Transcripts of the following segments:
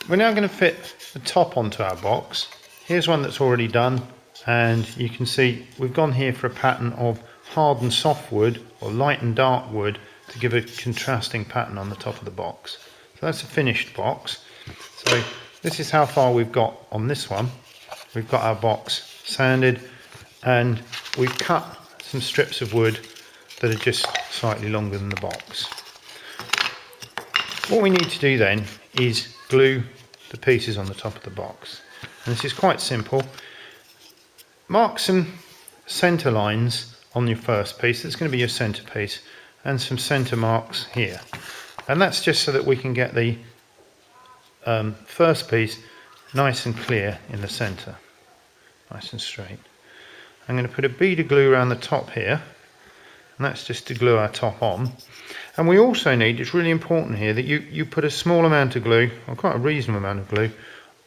we're now going to fit the top onto our box. Here's one that's already done, and you can see we've gone here for a pattern of hard and soft wood or light and dark wood to give a contrasting pattern on the top of the box. So that's a finished box. So this is how far we've got on this one. We've got our box sanded, and we've cut some strips of wood that are just slightly longer than the box. What we need to do then is glue the pieces on the top of the box. And this is quite simple. Mark some centre lines on your first piece. That's going to be your centre piece, and some centre marks here. And that's just so that we can get the first piece nice and clear in the centre, nice and straight. I'm going to put a bead of glue around the top here, and that's just to glue our top on. And we also need, it's really important here, that you put a small amount of glue, or quite a reasonable amount of glue,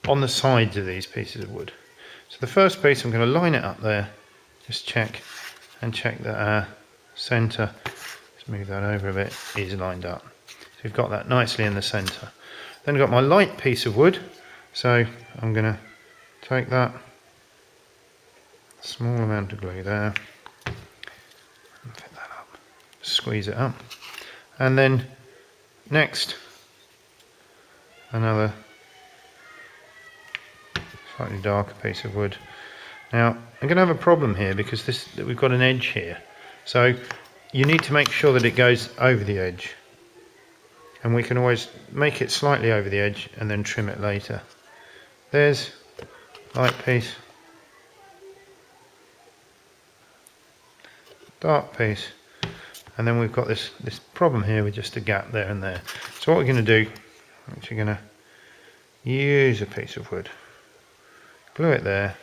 on the sides of these pieces of wood. So the first piece, I'm going to line it up there, just check that our centre, let's move that over a bit, is lined up. So we've got that nicely in the centre. Then I've got my light piece of wood, so I'm going to take that small amount of glue there, and fit that up, squeeze it up, and then next another slightly darker piece of wood. Now I'm going to have a problem here because we've got an edge here, so you need to make sure that it goes over the edge, and we can always make it slightly over the edge and then trim it later. There's light piece, dark piece, and then we've got this problem here with just a gap there and there. So what we're going to do, we're actually going to use a piece of wood, glue it there,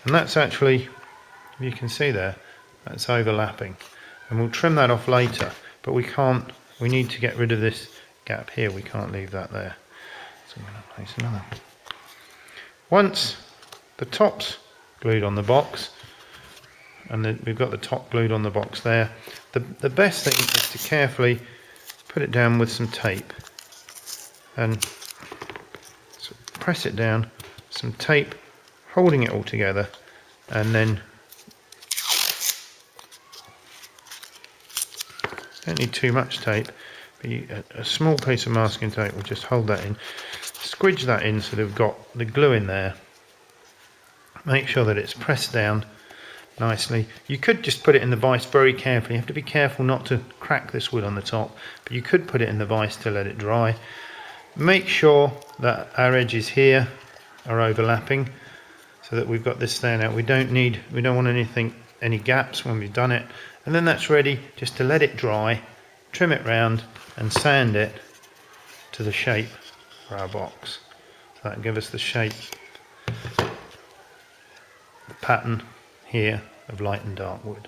and that's actually, you can see there, that's overlapping, and we'll trim that off later, but we need to get rid of this gap here, we can't leave that there. So I'm going to place another. Once the top's glued on the box, and we've got the top glued on the box there, the best thing is to carefully put it down with some tape, and sort of press it down, some tape holding it all together, and then don't need too much tape, but a small piece of masking tape will just hold that in. Squidge that in so they've got the glue in there. Make sure that it's pressed down nicely. You could just put it in the vise very carefully. You have to be careful not to crack this wood on the top, but you could put it in the vise to let it dry. Make sure that our edges here are overlapping so that we've got this stand out. We don't want any gaps when we've done it. And then that's ready just to let it dry, trim it round and sand it to the shape for our box. So that'll give us the shape, the pattern here of light and dark wood.